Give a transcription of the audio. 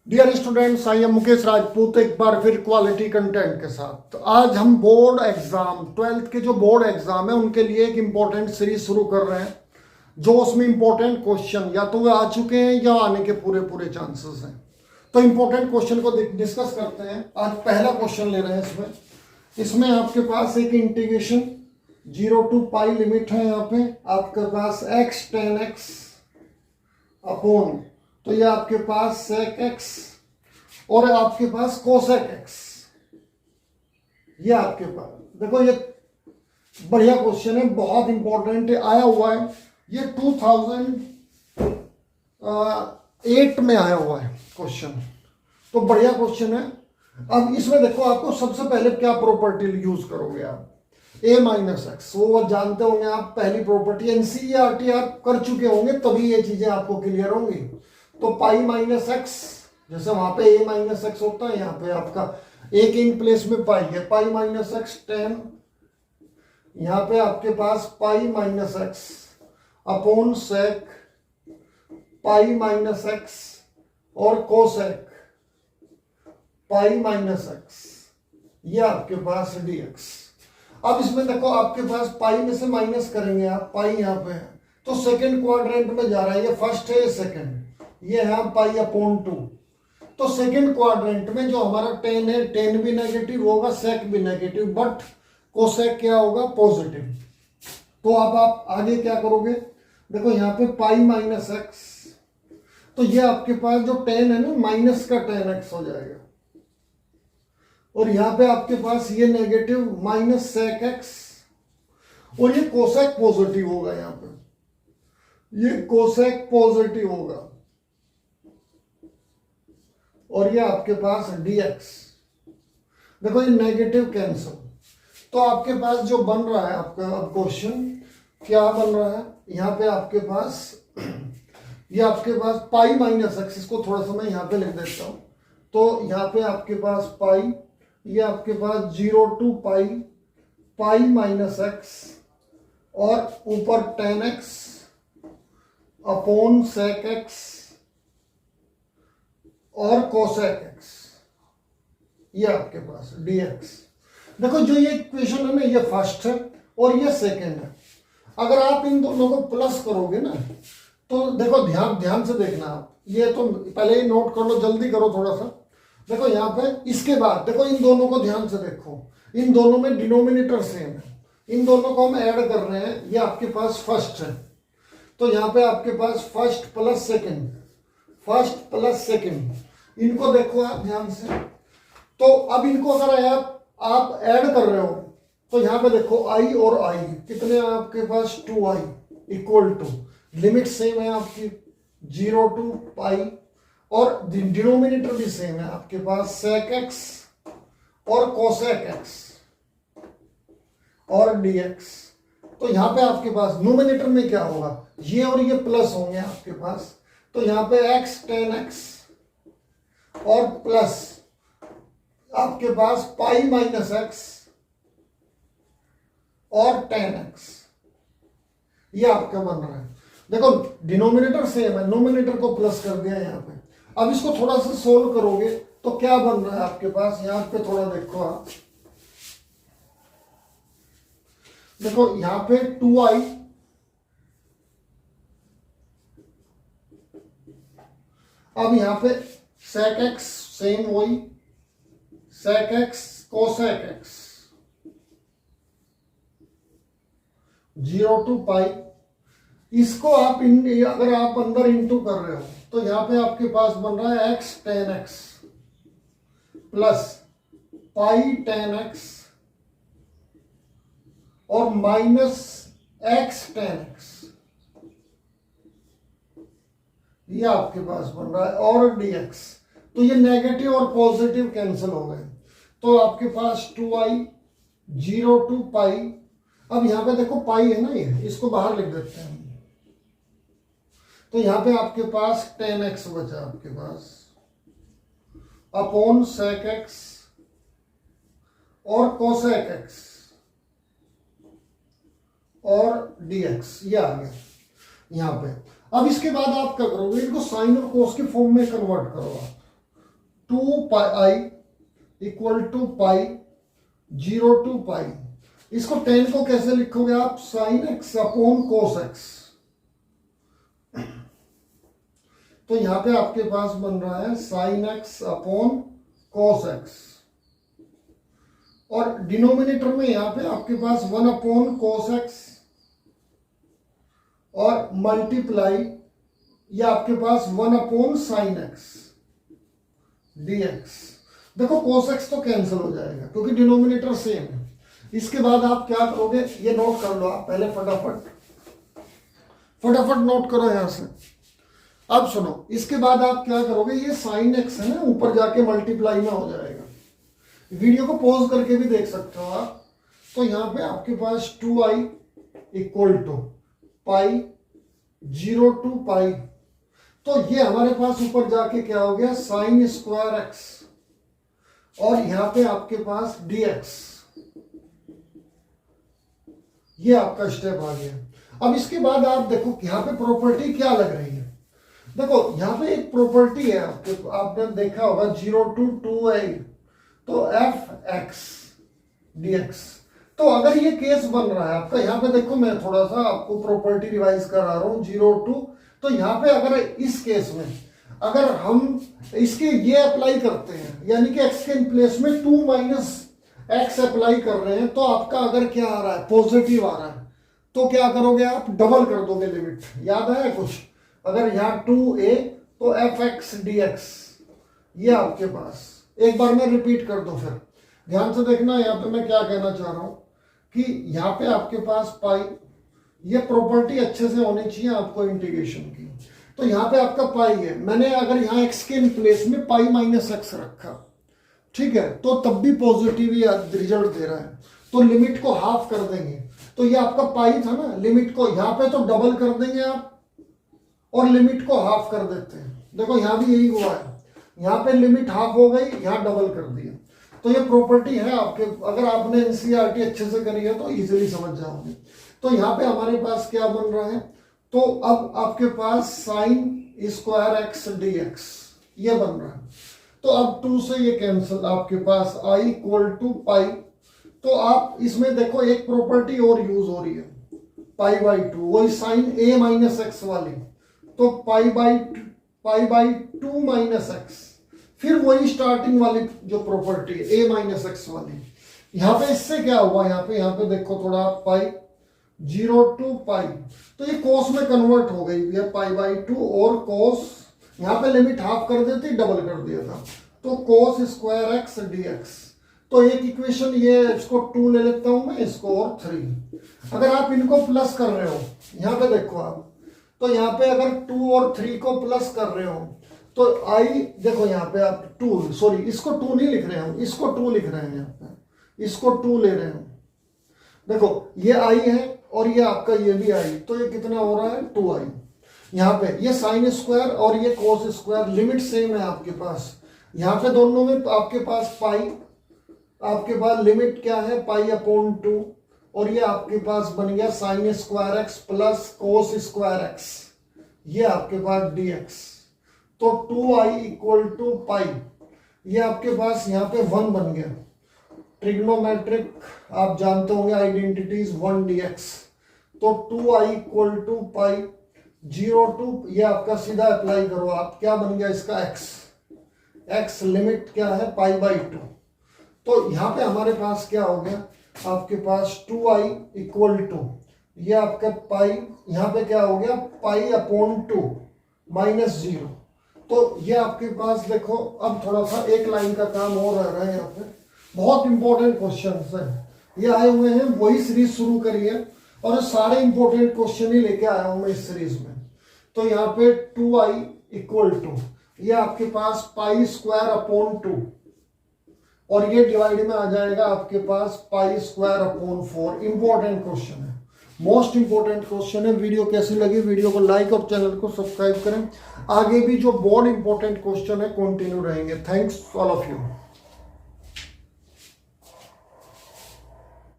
Dear students, I am Mukesh Rajput एक बार फिर क्वालिटी कंटेंट के साथ। तो आज हम बोर्ड एग्जाम 12th के जो बोर्ड एग्जाम है उनके लिए एक इम्पोर्टेंट सीरीज शुरू कर रहे हैं, जो उसमें इम्पोर्टेंट क्वेश्चन या तो वे आ चुके हैं या आने के पूरे पूरे चांसेस हैं। तो इम्पोर्टेंट क्वेश्चन को डिस्कस करते हैं। आज पहला क्वेश्चन ले रहे हैं। इसमें आपके पास एक इंटीग्रेशन 0 to पाई लिमिट है। यहाँ पे आपके पास x tan x अपॉन, तो ये आपके पास sec x और आपके पास cosec x, ये आपके पास देखो, ये बढ़िया क्वेश्चन है, बहुत इंपॉर्टेंट आया हुआ है। ये 2008 में आया हुआ है क्वेश्चन, तो बढ़िया क्वेश्चन है। अब इसमें देखो, आपको सबसे पहले क्या प्रॉपर्टी यूज करोगे आप, a माइनस एक्स, वो जानते होंगे आप, पहली प्रॉपर्टी एनसीईआरटी आप कर चुके होंगे, तभी ये चीजें आपको क्लियर होंगी। तो पाई माइनस एक्स, जैसे वहां पे a माइनस एक्स होता है, यहाँ पे आपका एक इन प्लेस में पाई है, पाई माइनस एक्स टेन, यहाँ पे आपके पास pi minus x upon sec pi minus x और कोसेक पाई माइनस एक्स, ये आपके पास dx। अब इसमें देखो, आपके पास पाई में से माइनस करेंगे आप, पाई यहाँ पे है तो सेकंड क्वाड्रेंट में जा रहा है, ये फर्स्ट है ये सेकंड, ये है पाई अपॉन 2। तो सेकंड क्वाड्रेंट में जो हमारा टेन है, टेन भी नेगेटिव होगा, सेक भी नेगेटिव, बट कोसेक क्या होगा, पॉजिटिव। तो अब आप आगे क्या करोगे, देखो यहाँ पे पाई माइनस एक्स, तो ये आपके पास जो टेन है ना, माइनस का टेन एक्स हो जाएगा, और यहाँ पे आपके पास ये नेगेटिव माइनस सेक एक्स, और ये कोसेक पॉजिटिव होगा, यहाँ पे ये कोसेक पॉजिटिव होगा, और ये आपके पास dx। देखो ये नेगेटिव कैंसिल, तो आपके पास जो बन रहा है आपका अब क्वेश्चन क्या बन रहा है, यहाँ पे आपके पास ये आपके पास पाई माइनस एक्स, इसको थोड़ा सा मैं यहाँ पे लिख देता हूं। तो यहाँ पे आपके पास पाई, ये आपके पास 0 to pi pi minus x और ऊपर ten x upon sec x और कोसेक एक्स, ये आपके पास dx। देखो जो ये इक्वेशन है ना, ये फर्स्ट है और ये सेकंड है। अगर आप इन दोनों को प्लस करोगे ना, तो देखो ध्यान से देखना आप, ये तो पहले ही नोट कर लो, जल्दी करो थोड़ा सा। देखो यहाँ पे इसके बाद देखो, इन दोनों को ध्यान से देखो, इन दोनों में डिनोमिनेटर सेम है, इन दोनों को हम ऐड कर रहे हैं, ये आपके पास फर्स्ट है, तो यहाँ पे आपके पास first plus second, first plus second, इनको देखो आप ध्यान से। तो अब इनको अगर आप ऐड कर रहे हो, तो यहाँ पे देखो i और i कितने हैं आपके पास, 2i equal to, limit same है आपकी 0 to पाई, और डिनोमिनेटर भी सेम है आपके पास, सेक एक्स और कोसेक एक्स और dx। तो यहाँ पे आपके पास न्यूमिनेटर में क्या होगा, ये और ये प्लस होंगे आपके पास, तो यहाँ पे x tan x और प्लस आपके पास पाई माइनस एक्स और tan x, ये आपका बन रहा है। देखो डिनोमिनेटर सेम है, नोमिनेटर को प्लस कर दिया यहाँ पे। अब इसको थोड़ा सा सोल्व करोगे तो क्या बन रहा है आपके पास, यहाँ पे थोड़ा देखो आप, देखो यहाँ पे 2i, अब यहाँ पे sec x सेम वही, sec x cosec x 0 to पाई, इसको आप अगर आप अंदर इंटू कर रहे हो, तो यहाँ पे आपके पास बन रहा है x tan x plus pi tan x और माइनस x tan x, ये आपके पास बन रहा है, और dx। तो ये नेगेटिव और पॉजिटिव कैंसिल हो गए, तो आपके पास 2i 0 to पाई। अब यहाँ पे देखो पाई है ना, ये इसको बाहर लिख देते हैं, तो यहाँ पे आपके पास tan x बचा आपके पास अपॉन सेक x और कोसेक x और dx, ये आ गया यहाँ पे। अब इसके बाद आप क्या करोगे, इनको साइन और कोस के फॉर्म में कन्वर्ट करो आप। 2 इक्वल टू पाई 0 टू पाई। इसको tan को कैसे लिखोगे आप? sin x upon cos x। तो यहां पे आपके पास बन रहा है sin x upon cos x, और डिनोमिनेटर में यहां पे आपके पास 1 अपॉन cos x और मल्टीप्लाई ये आपके पास 1 अपॉन sin x dx। देखो cos x तो कैंसिल हो जाएगा क्योंकि डिनोमिनेटर सेम है। इसके बाद आप क्या करोगे, ये नोट कर लो आप पहले, फटाफट नोट करो यहां से। अब सुनो, इसके बाद आप क्या करोगे, ये sin x है ना, ऊपर जाके मल्टीप्लाई में हो जाएगा। वीडियो को पॉज करके भी देख सकते हो आप। तो यहां पे आपके पास 2i equal to pi 0 to pi, तो ये हमारे पास ऊपर जाके क्या हो गया sin स्क्वायर x, और यहां पे आपके पास dx। ये आपका स्टेप आ गया। अब इसके बाद आप देखो यहां पे प्रॉपर्टी क्या लग रही है। देखो यहां पे एक प्रॉपर्टी है आपके, आपने देखा होगा 0 टू 2i, तो f(x) dx। तो अगर ये केस बन रहा है आपका, यहां पे देखो मैं थोड़ा सा आपको प्रॉपर्टी रिवाइज करा रहा हूं 0 टू, तो यहां पे अगर इस केस में अगर हम इसके ये अप्लाई करते हैं, यानी कि x के प्लेस में 2 माइनस x अप्लाई कर रहे हैं, तो आपका अगर क्या आ रहा है, पॉजिटिव आ रहा है, तो क्या करोगे आप, डबल कर दोगे लिमिट। याद है कुछ? अगर यहाँ 2a तो f(x) dx, ये आपके पास। एक बार मैं रिपीट कर दो, फिर ध्यान से देखना। यहाँ पे मैं क्या कहना चाह रहा हूं कि यहाँ पे आपके पास पाई, ये प्रॉपर्टी अच्छे से होनी चाहिए आपको इंटीग्रेशन की। तो यहाँ पे आपका पाई है, मैंने अगर यहाँ x के प्लेस में पाई माइनस x रखा, ठीक है, तो तब भी पॉजिटिव ही रिजल्ट दे रहा है। तो लिमिट को हाफ कर देंगे, तो ये आपका पाई था ना, लिमिट को यहाँ पे तो डबल कर देंगे आप, और लिमिट को हाफ कर देते हैं। देखो यहाँ भी यही हुआ है, यहाँ पे लिमिट हाफ हो गई, यहाँ डबल कर दिया। तो ये प्रॉपर्टी है आपके, अगर आपने एनसीईआरटी अच्छे से करी है तो इजीली समझ जाओगे। तो यहाँ पे हमारे पास क्या बन रहा है, तो अब आपके पास sin स्क्वायर x dx ये बन रहा है। तो अब 2 से ये कैंसिल, आपके पास i इक्वल टू पाई। तो आप इसमें देखो एक प्रॉपर्टी और यूज हो रही है, पाई बाई 2, वही sin a माइनस एक्स वाली। तो पाई बाई 2 माइनस एक्स, फिर वही स्टार्टिंग वाली जो प्रॉपर्टी है a माइनस एक्स वाली। यहाँ पे इससे क्या हुआ, यहाँ पे देखो थोड़ा, पाई 0 टू पाई, तो ये कोस में कन्वर्ट हो गई है, पाई बाई 2 और कोस, यहाँ पे लिमिट हाफ कर देती, डबल कर दिया था, तो कोस स्क्वायर x dx। तो एक इक्वेशन ये, इसको 2 ले लेता हूं मैं, इसको और 3। अगर आप इनको प्लस कर रहे हो, यहाँ पे देखो आप, तो यहाँ पे अगर 2 और 3 को प्लस कर रहे हो, तो i देखो यहाँ पे आप 2, सॉरी इसको 2 नहीं लिख रहे हो, इसको 2 लिख रहे हैं, यहाँ पे इसको 2 ले रहे हो। देखो ये i है और ये आपका ये भी i, तो ये कितना हो रहा है 2i। यहाँ पे ये साइन स्क्वायर और ये कोस स्क्वायर, लिमिट सेम है आपके पास। यहाँ पे दोनों में आपके पास पाई, आपके पास लिमिट क्या है, पाई अपॉन 2, और ये आपके पास बन गया sine square x plus cos square x, ये आपके पास dx। तो 2i इक्वल टू पाई, ये आपके पास यहाँ पे 1 बन गया। ट्रिग्नोमेट्रिक आप जानते होंगे आइडेंटिटीज 1 dx। तो 2i equal to pi 0 to, ये आपका सीधा अप्लाई करो आप, क्या बन गया इसका x लिमिट क्या है, पाई बाई 2। तो यहाँ पे हमारे पास क्या हो गया, आपके पास 2i इक्वल टू, ये आपका पाई, यहाँ पे क्या हो गया, पाई अपॉन 2 माइनस 0। तो ये आपके पास देखो, अब थोड़ा सा एक लाइन का काम और रह रहा है यहाँ पे, बहुत इंपॉर्टेंट क्वेश्चन है ये आए हुए हैं, वही सीरीज शुरू करी है और सारे इंपॉर्टेंट क्वेश्चन ही लेके आया हूं मैं इस सीरीज में। तो यहाँ पे 2i इक्वल टू, ये आपके पास पाई स्क्वायर अपॉन 2, और ये डिवाइड में आ जाएगा आपके पास pi square upon 4। Important question है, मोस्ट इंपॉर्टेंट क्वेश्चन है। वीडियो कैसी लगी, वीडियो को लाइक और चैनल को सब्सक्राइब करें। आगे भी जो बहुत इंपॉर्टेंट क्वेश्चन है कंटिन्यू रहेंगे। Thanks all of you.